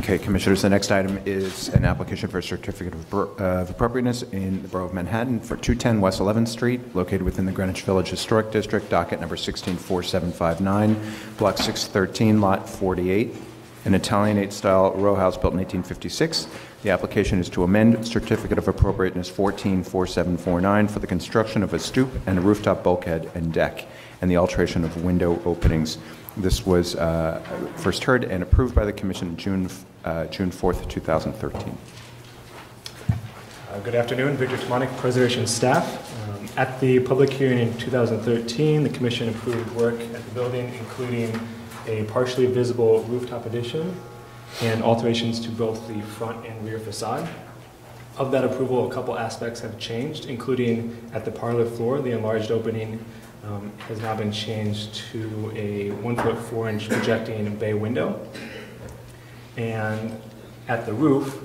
Okay, Commissioners, the next item is an application for a certificate of appropriateness in the Borough of Manhattan for 210 West 11th Street, located within the Greenwich Village Historic District, docket number 164759, block 613, lot 48, an Italianate style row house built in 1856. The application is to amend certificate of appropriateness 144749 for the construction of a stoop and a rooftop bulkhead and deck, and the alteration of window openings. This was first heard and approved by the Commission June 4th, 2013. Good afternoon, Victor Tomanik, Preservation staff. At the public hearing in 2013, the Commission approved work at the building, including a partially visible rooftop addition and alterations to both the front and rear facade. Of that approval, a couple aspects have changed, including at the parlor floor, the enlarged opening has now been changed to a 1-foot 4-inch projecting bay window. And at the roof,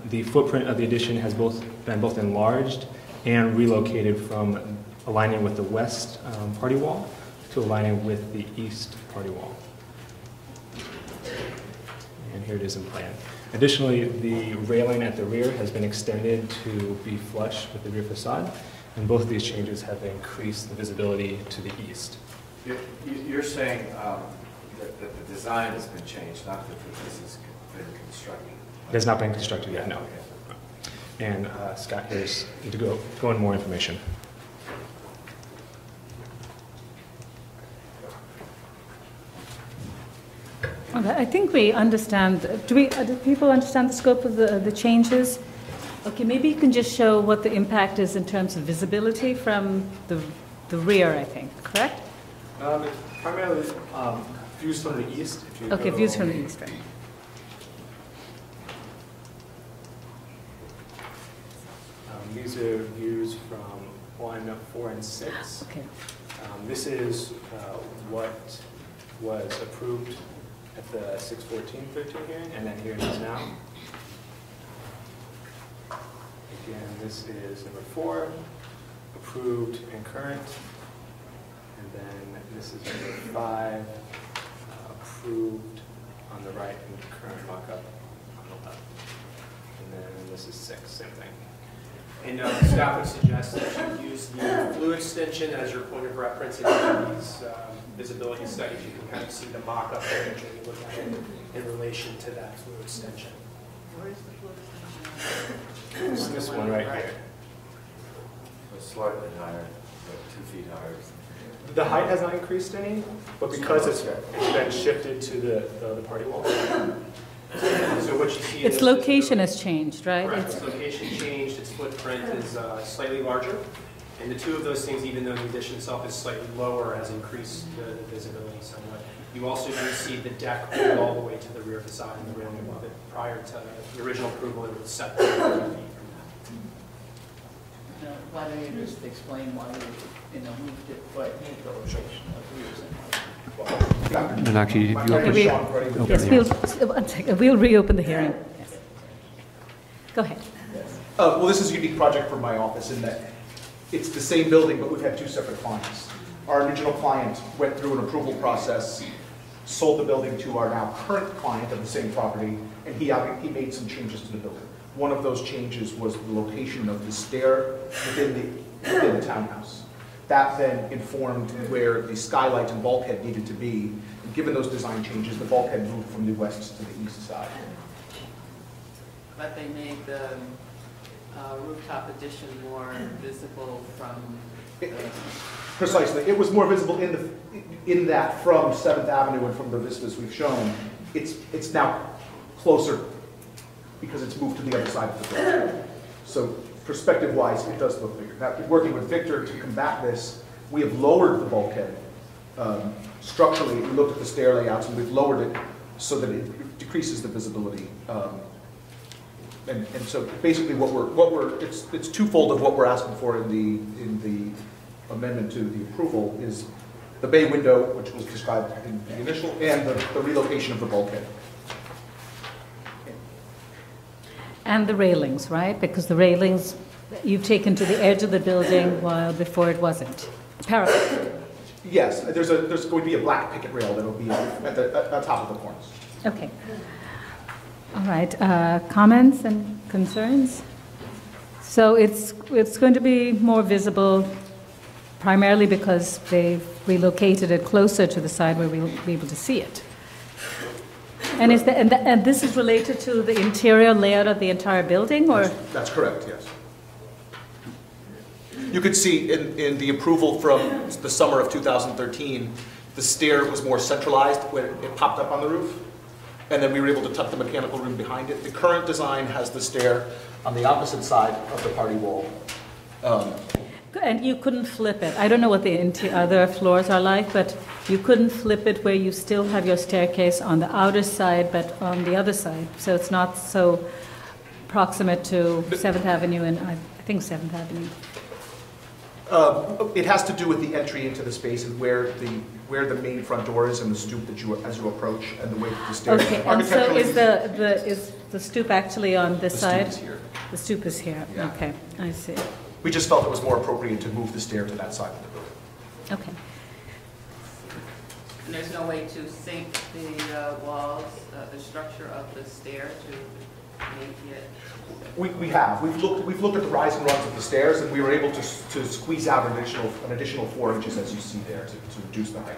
the footprint of the addition has been both enlarged and relocated from aligning with the west party wall to aligning with the east party wall. And here it is in plan. Additionally, the railing at the rear has been extended to be flush with the rear facade, and both of these changes have increased the visibility to the east. You're saying that the design has been changed, not that this has been constructed? It has not been constructed yet, no. And Scott, here's to go into more information. Okay, I think we understand. Do people understand the scope of the changes? Okay, maybe you can just show what the impact is in terms of visibility from the rear, I think, correct? Primarily views from the east. Okay, views from the east, right. These are views from 1, 4, and 6. Okay. This is what was approved at the 6/14/13 hearing, and then here it is now. Again, this is number 4, approved and current. And then this is number 5, approved on the right and current mock-up on the left. And then this is 6, same thing. And staff would suggest that you use the blue extension as your point of reference in these visibility studies. You can kind of see the mock-up image when you look at it in relation to that blue extension. Where is the blue extension? It's this one right here. It's slightly higher, like 2 feet higher. The height has not increased any, but because it's been shifted to the party wall. So what you see Its location has changed, right? Correct. Its location changed. Its footprint is slightly larger. And the two of those things, even though the addition itself is slightly lower, has increased the visibility somewhat. You also do see the deck pulled all the way to the rear facade and the railing above it. Prior to the original approval, it was set 30 feet from that. Why don't you just explain why you moved it, but moved the location of views and And actually, One second, we'll reopen the hearing. Yes. Go ahead. Well, this is a unique project for my office in that it's the same building, but we've had 2 separate clients. Our original client went through an approval process, sold the building to our now current client of the same property, and he made some changes to the building. One of those changes was the location of the stair within the townhouse. That then informed where the skylight and bulkhead needed to be. And given those design changes, the bulkhead moved from the west to the east side. But they made the rooftop addition more visible from Precisely. It was more visible in that from 7th Avenue and from the vistas we've shown. It's now closer because it's moved to the other side of the building. So perspective-wise, it does look bigger. Now, working with Victor to combat this, we have lowered the bulkhead. Structurally, we looked at the stair layouts and we've lowered it so that it decreases the visibility. And so basically, it's twofold of what we're asking for in the amendment to the approval is the bay window, which was described in the initial, and the relocation of the bulkhead. And the railings, right? Because the railings you've taken to the edge of the building while before it wasn't. Parallel. Yes, there's going to be a black picket rail that will be at the top of the cornice. Okay. All right, comments and concerns? So it's going to be more visible primarily because they've relocated it closer to the side where we'll be able to see it. And and this is related to the interior layout of the entire building, or? That's correct, yes. You could see in the approval from the summer of 2013, the stair was more centralized when it popped up on the roof, and then we were able to tuck the mechanical room behind it. The current design has the stair on the opposite side of the party wall. And you couldn't flip it. I don't know what the other floors are like, but you couldn't flip it where you still have your staircase on the outer side, but on the other side. So it's not so proximate to 7th Avenue and I think 7th Avenue. It has to do with the entry into the space and where the main front door is and the stoop that as you approach and the way that the stairs. Okay, and so is the stoop actually on this side? The stoop is here. The stoop is here. Yeah. Okay, I see. We just felt it was more appropriate to move the stair to that side of the building. Okay. And there's no way to sync the walls, the structure of the stair to make it? We have. We've looked at the rise and runs of the stairs, and we were able to squeeze out an additional 4 inches, as you see there, to reduce the height.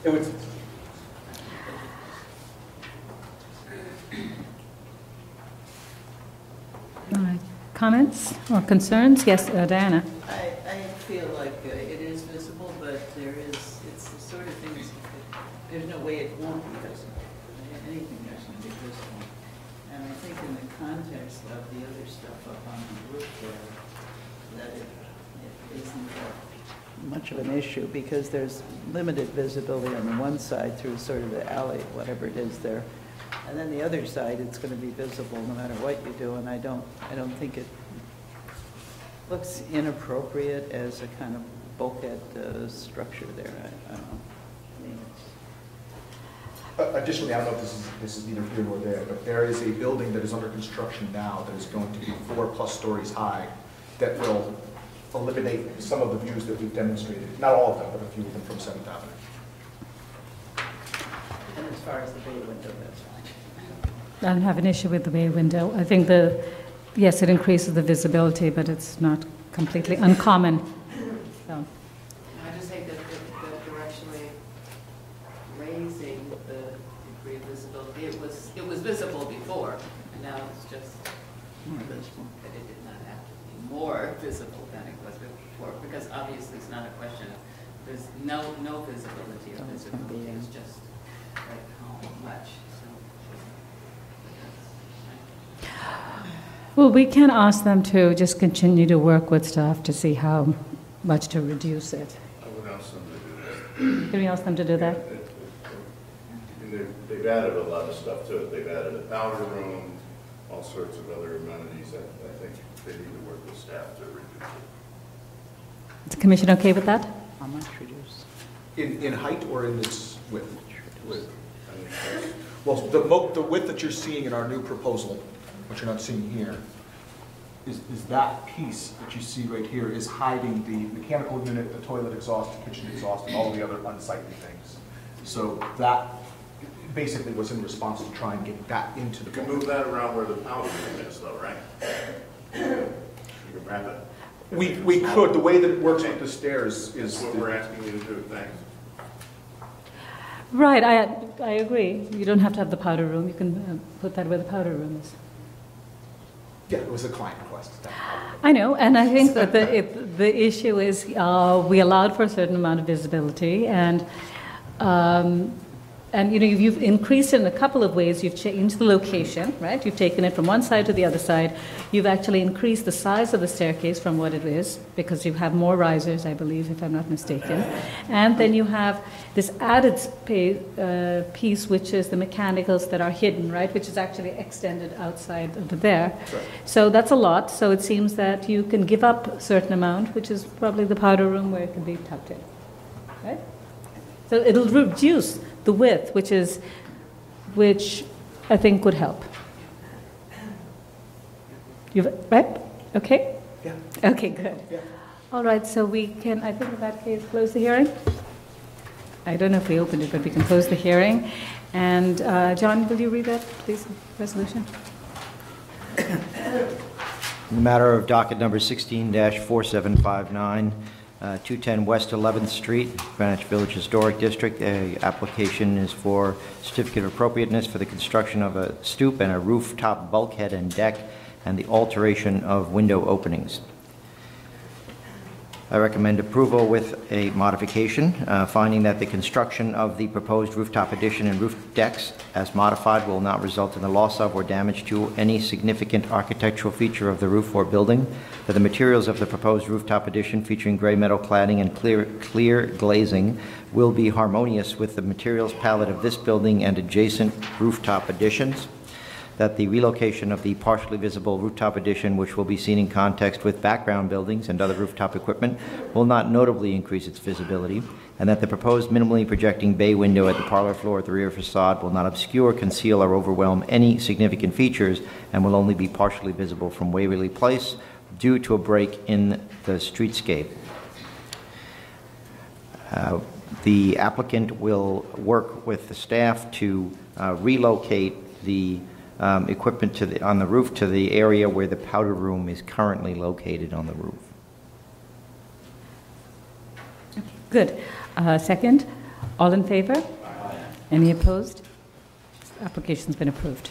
It would. All right. Comments or concerns? Yes, Diana. I feel like it is visible, but it's the sort of thing, there's no way it won't be visible. Anything there's going to be visible. And I think in the context of the other stuff up on the roof there, that it isn't much of an issue because there's limited visibility on the one side through sort of the alley, whatever it is there. And then the other side, it's going to be visible no matter what you do, and I don't think it looks inappropriate as a kind of bulkhead structure there. I don't know. I mean, Additionally, I don't know if this is neither here nor there, but there is a building that is under construction now that is going to be 4+ stories high that will eliminate some of the views that we've demonstrated. Not all of them, but a few of them from 7th Avenue. and as far as the bay window, that's fine. I don't have an issue with the bay window. I think yes, it increases the visibility, but it's not completely uncommon. So. I just think that directionally raising the degree of visibility, it was visible before, and now it's just more visible. But it did not have to be more visible than it was before, because obviously it's not a question of there's no visibility or visibility. It's just like how much. Well, we can ask them to just continue to work with staff to see how much to reduce it. I would ask them to do that. Can we ask them to do that? They've added a lot of stuff to it. They've added a powder room, all sorts of other amenities. I think they need to work with staff to reduce it. Is the commission okay with that? How much reduce? In height or in its width? Width. Well, the width that you're seeing in our new proposal, what you're not seeing here, is that piece that you see right here is hiding the mechanical unit, the toilet exhaust, the kitchen exhaust, and all the other unsightly things. So that basically was in response to try and get that into the You can building. move that around where the powder room is though, right? You can wrap it. We could. The way that it works with the stairs That's is... what we're asking you to do, thanks. Right, I agree. You don't have to have the powder room. You can put that where the powder room is. Yeah, it was a client request. I know, and I think that the issue is we allowed for a certain amount of visibility, and you know, you've increased it in a couple of ways. You've changed the location, right? You've taken it from one side to the other side. You've actually increased the size of the staircase from what it is, because you have more risers, I believe, if I'm not mistaken. And then you have this added piece, which is the mechanicals that are hidden, right? Which is actually extended outside of there. Right. So that's a lot. So it seems that you can give up a certain amount, which is probably the powder room where it can be tucked in, right? So it'll reduce the width, which I think would help. Right? Okay? Yeah. Okay, good. Yeah. All right, so we can, I think in that case, close the hearing. I don't know if we opened it, but we can close the hearing. And John, will you read that, please, resolution? In the matter of docket number 16-4759, 210 West 11th Street, Greenwich Village Historic District. The application is for certificate of appropriateness for the construction of a stoop and a rooftop bulkhead and deck and the alteration of window openings. I recommend approval with a modification, finding that the construction of the proposed rooftop addition and roof decks as modified will not result in the loss of or damage to any significant architectural feature of the roof or building, that the materials of the proposed rooftop addition featuring gray metal cladding and clear glazing will be harmonious with the materials palette of this building and adjacent rooftop additions, that the relocation of the partially visible rooftop addition, which will be seen in context with background buildings and other rooftop equipment, will not notably increase its visibility, and that the proposed minimally projecting bay window at the parlor floor at the rear facade will not obscure, conceal, or overwhelm any significant features and will only be partially visible from Waverly Place due to a break in the streetscape. The applicant will work with the staff to relocate the equipment on the roof to the area where the powder room is currently located on the roof. Okay, good. Second, all in favor? Any opposed? Application's been approved.